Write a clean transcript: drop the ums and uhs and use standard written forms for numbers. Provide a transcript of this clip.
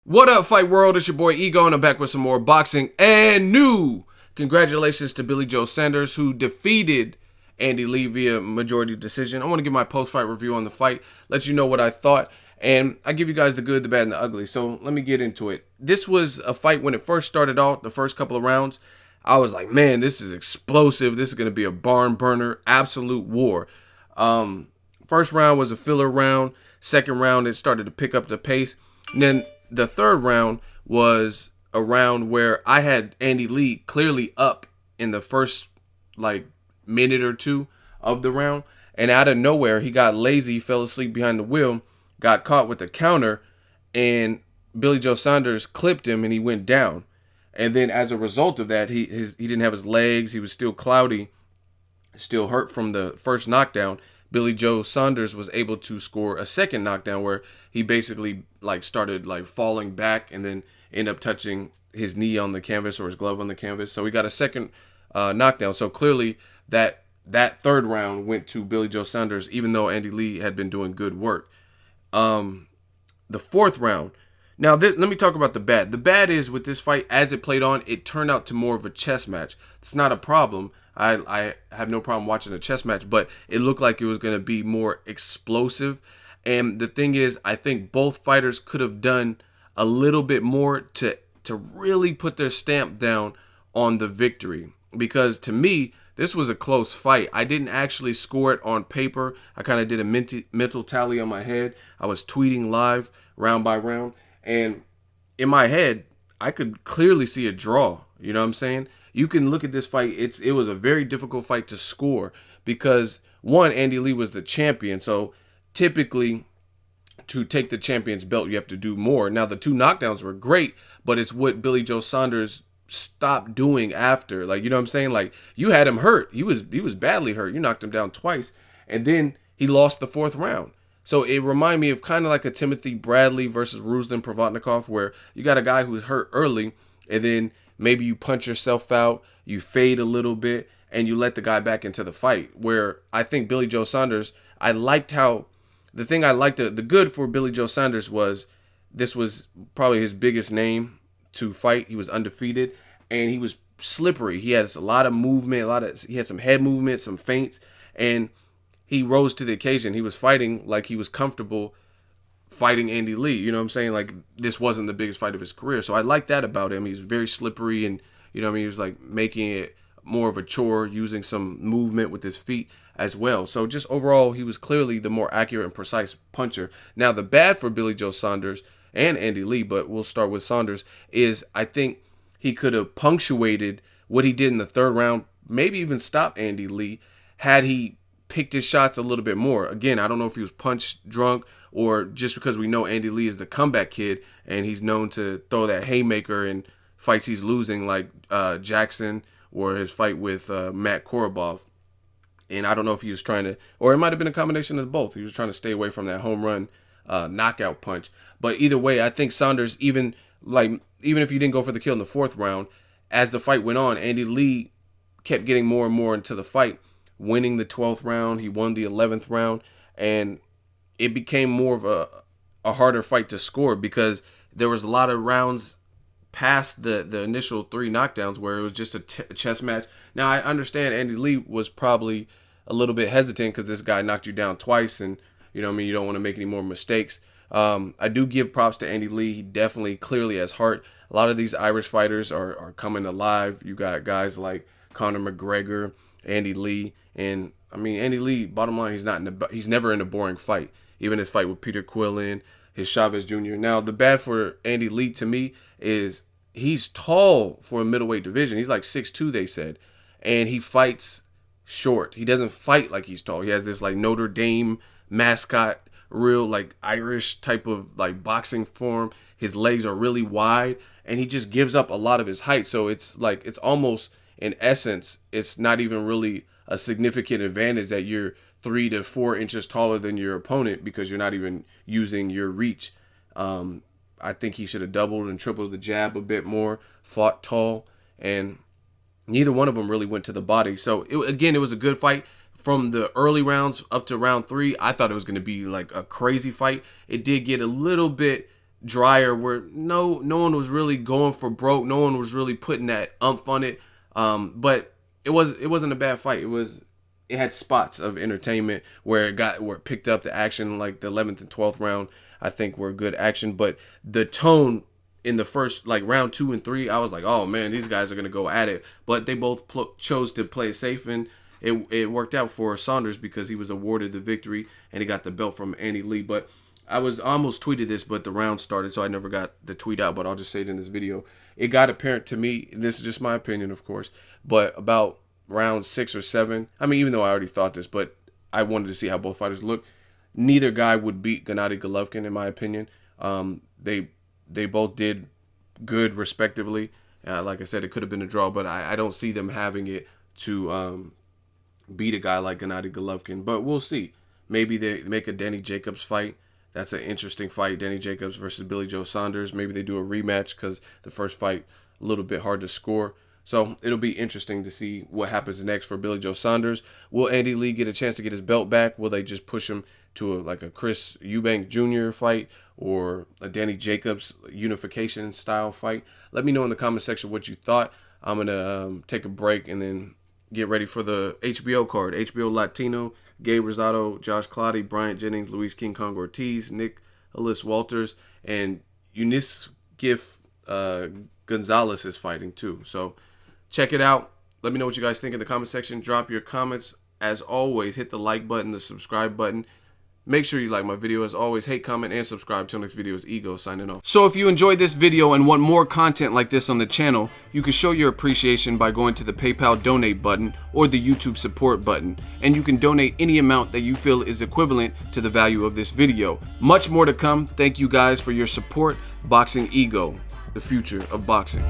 What up, Fight World? It's your boy Ego, and I'm back with some more boxing and new. Congratulations to Billy Joe Saunders, who defeated Andy Lee via majority decision. I want to give my post-fight review on the fight, let you know what I thought, and I give you guys the good, the bad, and the ugly. So let me get into it. This was a fight when it first started off, the first couple of rounds. I was like, man, this is explosive. This is going to be a barn burner, absolute war. First round was a filler round. Second round, it started to pick up the pace. And then the third round was a round where I had Andy Lee clearly up in the first minute or two of the round. And out of nowhere, he got lazy, fell asleep behind the wheel, got caught with a counter, and Billy Joe Saunders clipped him and he went down. And then as a result of that, he didn't have his legs. He was still cloudy, still hurt from the first knockdown. Billy Joe Saunders was able to score a second knockdown where he basically started falling back and then ended up touching his knee on the canvas or his glove on the canvas. So he got a second knockdown. So clearly that third round went to Billy Joe Saunders, even though Andy Lee had been doing good work. The fourth round. Now, let me talk about the bad. The bad is with this fight, as it played on, it turned out to more of a chess match. It's not a problem. I have no problem watching a chess match, but it looked like it was going to be more explosive. And the thing is, I think both fighters could have done a little bit more to really put their stamp down on the victory. Because to me, this was a close fight. I didn't actually score it on paper. I kind of did a mental tally on my head. I was tweeting live round by round. And in my head, I could clearly see a draw. You know what I'm saying? You can look at this fight. It was a very difficult fight to score because, one, Andy Lee was the champion. So typically, to take the champion's belt, you have to do more. Now, the two knockdowns were great, but it's what Billy Joe Saunders stopped doing after. You know what I'm saying? You had him hurt. He was badly hurt. You knocked him down twice. And then he lost the fourth round. So it reminded me of kind of like a Timothy Bradley versus Ruslan Provodnikov, where you got a guy who's hurt early, and then maybe you punch yourself out, you fade a little bit, and you let the guy back into the fight. Where I think Billy Joe Saunders, the good for Billy Joe Saunders was this was probably his biggest name to fight. He was undefeated, and he was slippery. He had a lot of movement, he had some head movement, some feints, and he rose to the occasion. He was fighting like he was comfortable fighting Andy Lee. You know what I'm saying? This wasn't the biggest fight of his career. So I like that about him. He's very slippery, and you know what I mean? He was making it more of a chore, using some movement with his feet as well. So just overall, he was clearly the more accurate and precise puncher. Now, the bad for Billy Joe Saunders and Andy Lee, but we'll start with Saunders, is I think he could have punctuated what he did in the third round, maybe even stop Andy Lee, had he picked his shots a little bit more. Again, I don't know if he was punch drunk or just because we know Andy Lee is the comeback kid and he's known to throw that haymaker in fights he's losing, like Jackson or his fight with Matt Korobov. And I don't know if he was trying to, or it might have been a combination of both. He was trying to stay away from that home run knockout punch. But either way, I think Saunders, even if you didn't go for the kill in the fourth round, as the fight went on, Andy Lee kept getting more and more into the fight, winning the 12th round. He won the 11th round, and it became more of a harder fight to score because there was a lot of rounds past the initial three knockdowns where it was just a chess match. Now, I understand Andy Lee was probably a little bit hesitant because this guy knocked you down twice, and you know what I mean, you don't want to make any more mistakes. I do give props to Andy Lee. He definitely clearly has heart. A lot of these Irish fighters are coming alive. You got guys like Conor McGregor, Andy Lee, and I mean, Andy Lee, bottom line, he's never in a boring fight. Even his fight with Peter Quillin, his Chavez Jr. Now, the bad for Andy Lee to me is he's tall for a middleweight division. He's like 6'2", they said, and he fights short. He doesn't fight like he's tall. He has this Notre Dame mascot, real Irish type of boxing form. His legs are really wide, and he just gives up a lot of his height. So it's almost, in essence, it's not even really a significant advantage that you're 3 to 4 inches taller than your opponent because you're not even using your reach. I think he should have doubled and tripled the jab a bit more, fought tall, and neither one of them really went to the body. So, it was a good fight. From the early rounds up to round 3, I thought it was going to be a crazy fight. It did get a little bit drier, where no one was really going for broke. No one was really putting that umph on it. But it wasn't a bad fight. It had spots of entertainment where it picked up the action, like the 11th and 12th round, I think were good action. But the tone in the first, like round 2 and 3, I was like, oh man, these guys are gonna go at it. But they both chose to play it safe, and it worked out for Saunders because he was awarded the victory and he got the belt from Andy Lee. But I almost tweeted this, but the round started, so I never got the tweet out. But I'll just say it in this video. It got apparent to me, and this is just my opinion, of course, but about round 6 or 7, I mean, even though I already thought this, but I wanted to see how both fighters look. Neither guy would beat Gennady Golovkin, in my opinion. They both did good, respectively. Like I said, it could have been a draw, but I don't see them having it to beat a guy like Gennady Golovkin. But we'll see. Maybe they make a Danny Jacobs fight. That's an interesting fight, Danny Jacobs versus Billy Joe Saunders. Maybe they do a rematch because the first fight a little bit hard to score. So it'll be interesting to see what happens next for Billy Joe Saunders. Will Andy Lee get a chance to get his belt back? Will they just push him to a Chris Eubank Jr. fight or a Danny Jacobs unification style fight? Let me know in the comment section what you thought. I'm going to take a break and then get ready for the HBO card. HBO Latino, Gabe Rosado, Josh Clottey, Bryant Jennings, Luis King Kong Ortiz, Nicholas Walters, and Eunice Giff Gonzalez is fighting too. So check it out. Let me know what you guys think in the comment section. Drop your comments. As always, hit the like button, the subscribe button. Make sure you like my video. As always, hate, comment, and subscribe. Till next video is Ego signing off. So if you enjoyed this video and want more content like this on the channel, you can show your appreciation by going to the PayPal donate button or the YouTube support button. And you can donate any amount that you feel is equivalent to the value of this video. Much more to come. Thank you guys for your support. Boxing Ego, the future of boxing.